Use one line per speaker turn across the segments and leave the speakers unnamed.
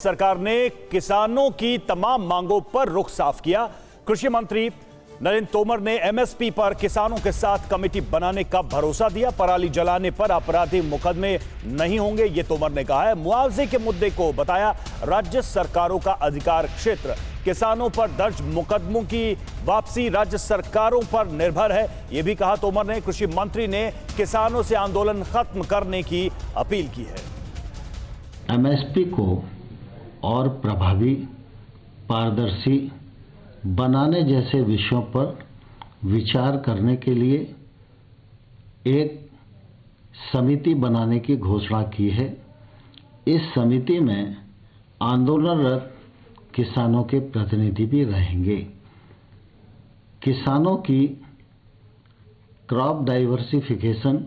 सरकार ने किसानों की तमाम मांगों पर रुख साफ किया। कृषि मंत्री नरेंद्र तोमर ने एमएसपी पर किसानों के साथ कमेटी बनाने का भरोसा दिया। पराली जलाने पर आपराधिक मुकदमे नहीं होंगे, ये तोमर ने कहा है। मुआवजे के मुद्दे को बताया राज्य सरकारों का अधिकार क्षेत्र। किसानों पर दर्ज मुकदमों की वापसी राज्य सरकारों पर निर्भर है, यह भी कहा तोमर ने। कृषि मंत्री ने किसानों से आंदोलन खत्म करने की अपील की है।
एमएसपी को और प्रभावी, पारदर्शी बनाने जैसे विषयों पर विचार करने के लिए एक समिति बनाने की घोषणा की है। इस समिति में आंदोलनरत किसानों के प्रतिनिधि भी रहेंगे। किसानों की क्रॉप डाइवर्सिफिकेशन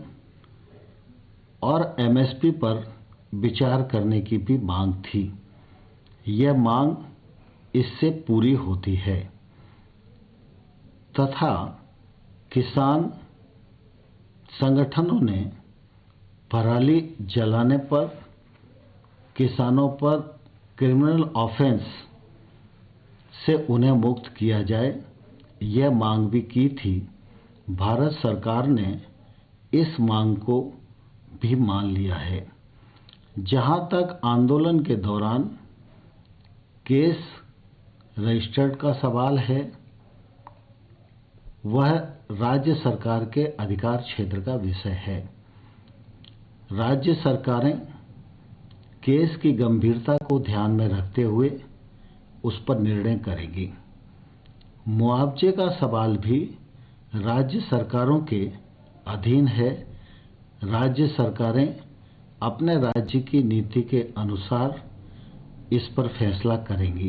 और एमएसपी पर विचार करने की भी मांग थी। यह मांग इससे पूरी होती है तथा किसान संगठनों ने पराली जलाने पर किसानों पर क्रिमिनल ऑफेंस से उन्हें मुक्त किया जाए, यह मांग भी की थी। भारत सरकार ने इस मांग को भी मान लिया है। जहां तक आंदोलन के दौरान केस रजिस्टर्ड का सवाल है, वह राज्य सरकार के अधिकार क्षेत्र का विषय है। राज्य सरकारें केस की गंभीरता को ध्यान में रखते हुए उस पर निर्णय करेंगी। मुआवजे का सवाल भी राज्य सरकारों के अधीन है। राज्य सरकारें अपने राज्य की नीति के अनुसार इस पर फैसला करेंगी।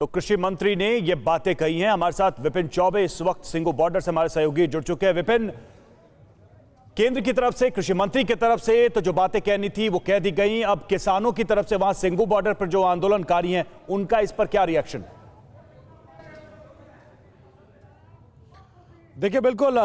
तो कृषि मंत्री ने ये बातें कही हैं। हमारे साथ विपिन चौबे इस वक्त सिंगू बॉर्डर से हमारे सहयोगी जुड़ चुके हैं। विपिन, केंद्र की तरफ से, कृषि मंत्री की तरफ से तो जो बातें कहनी थी वो कह दी गई। अब किसानों की तरफ से वहां सिंगू बॉर्डर पर जो आंदोलनकारी हैं, उनका इस पर क्या रिएक्शन?
देखिए, बिल्कुल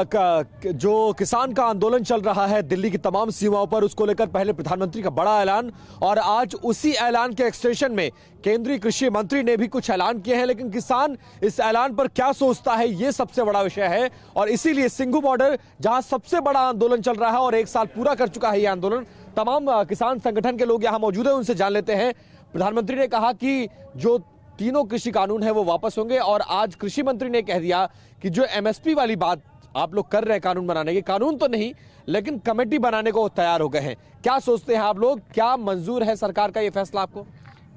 जो किसान का आंदोलन चल रहा है दिल्ली की तमाम सीमाओं पर, उसको लेकर पहले प्रधानमंत्री का बड़ा ऐलान, और आज उसी ऐलान के एक्सटेंशन में केंद्रीय कृषि मंत्री ने भी कुछ ऐलान किए हैं। लेकिन किसान इस ऐलान पर क्या सोचता है, ये सबसे बड़ा विषय है। और इसीलिए सिंगू बॉर्डर, जहां सबसे बड़ा आंदोलन चल रहा है और 1 साल पूरा कर चुका है ये आंदोलन, तमाम किसान संगठन के लोग यहां मौजूद है, उनसे जान लेते हैं। प्रधानमंत्री ने कहा कि जो तीनों कृषि कानून है वो वापस होंगे, और आज कृषि मंत्री ने कह दिया कि जो एमएसपी वाली बात आप लोग कर रहे हैं कानून बनाने की, कानून तो नहीं लेकिन कमेटी बनाने को तैयार हो गए हैं। क्या सोचते हैं आप लोग, क्या मंजूर है सरकार का ये फैसला आपको?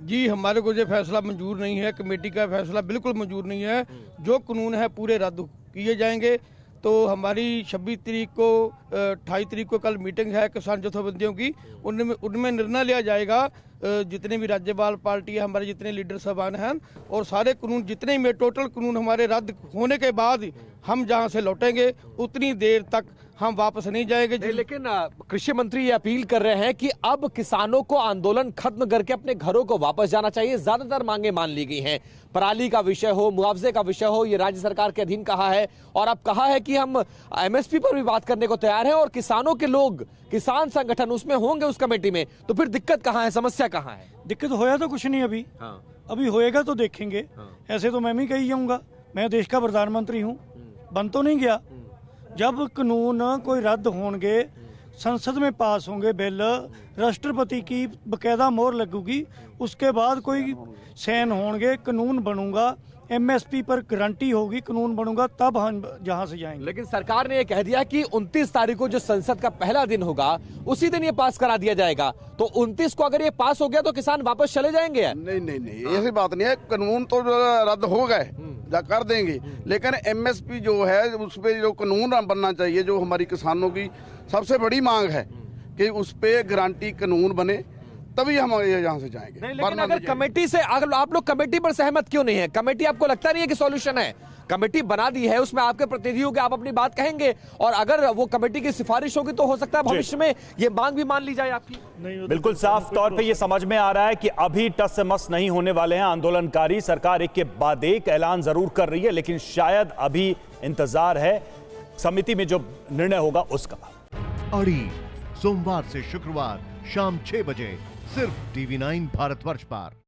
जी, हमारे को ये फैसला मंजूर नहीं है। कमेटी का फैसला बिल्कुल मंजूर नहीं है। जो कानून है पूरे रद्द किए जाएंगे। तो हमारी 26 तारीख को 28 तारीख को कल मीटिंग है किसान जथेबंदियों की, उनमें निर्णय लिया जाएगा। जितने भी राज्यपाल पार्टी है, हमारे जितने लीडर साहबान हैं, और सारे कानून जितने में टोटल कानून हमारे रद्द होने के बाद हम जहां से लौटेंगे उतनी देर तक हम वापस नहीं जाएंगे।
लेकिन कृषि मंत्री ये अपील कर रहे हैं कि अब किसानों को आंदोलन खत्म करके अपने घरों को वापस जाना चाहिए। ज्यादातर मांगे मान ली गई हैं। पराली का विषय हो, मुआवजे का विषय हो, ये राज्य सरकार के अधीन कहा है, और अब कहा है कि हम एमएसपी पर भी बात करने को तैयार हैं, और किसानों के लोग, किसान संगठन उसमें होंगे उस कमेटी में। तो फिर दिक्कत कहां है, समस्या कहां है?
दिक्कत होया तो कुछ नहीं अभी। अभी होएगा तो देखेंगे। ऐसे तो मैं भी कही जाऊंगा, मैं देश का प्रधानमंत्री हूँ, बन तो नहीं गया। जब कानून कोई रद्द होंगे, संसद में पास होंगे बिल, राष्ट्रपति की बकायदा मोहर लगेगी, उसके बाद कोई साइन होंगे, कानून बनूंगा, एमएसपी पर गारंटी होगी, कानून बनूंगा, तब हम जहां से जाएंगे।
लेकिन सरकार ने यह कह दिया कि 29 तारीख को जो संसद का पहला दिन होगा उसी दिन ये पास करा दिया जाएगा। तो 29 को अगर ये पास हो गया तो किसान वापस चले जाएंगे?
नहीं, ऐसी बात नहीं है। कानून तो रद्द हो गए, कर देंगे, लेकिन एमएसपी जो है उस पर जो कानून बनना चाहिए, जो हमारी किसानों की सबसे बड़ी मांग है कि उस पर गारंटी कानून बने, तभी हम यहाँ से जाएंगे।
नहीं, लेकिन अगर कमेटी से, अगर आप लोग कमेटी पर सहमत क्यों नहीं है? कमेटी आपको लगता नहीं है कि सॉल्यूशन है? कमेटी बना दी है, उसमें आपके प्रतिनिधि होंगे, आप अपनी बात कहेंगे, और अगर वो कमेटी की सिफारिश होगी तो हो सकता है भविष्य में ये मांग भी मान ली जाए आपकी।
बिल्कुल साफ तौर पे ये समझ में आ रहा है कि अभी टस से मस नहीं होने वाले हैं आंदोलनकारी। सरकार एक के बाद एक ऐलान जरूर कर रही है, लेकिन शायद अभी इंतजार है समिति में जो निर्णय होगा उसका।
अड़ी सोमवार से शुक्रवार शाम 6 बजे सिर्फ TV9 भारतवर्ष पर।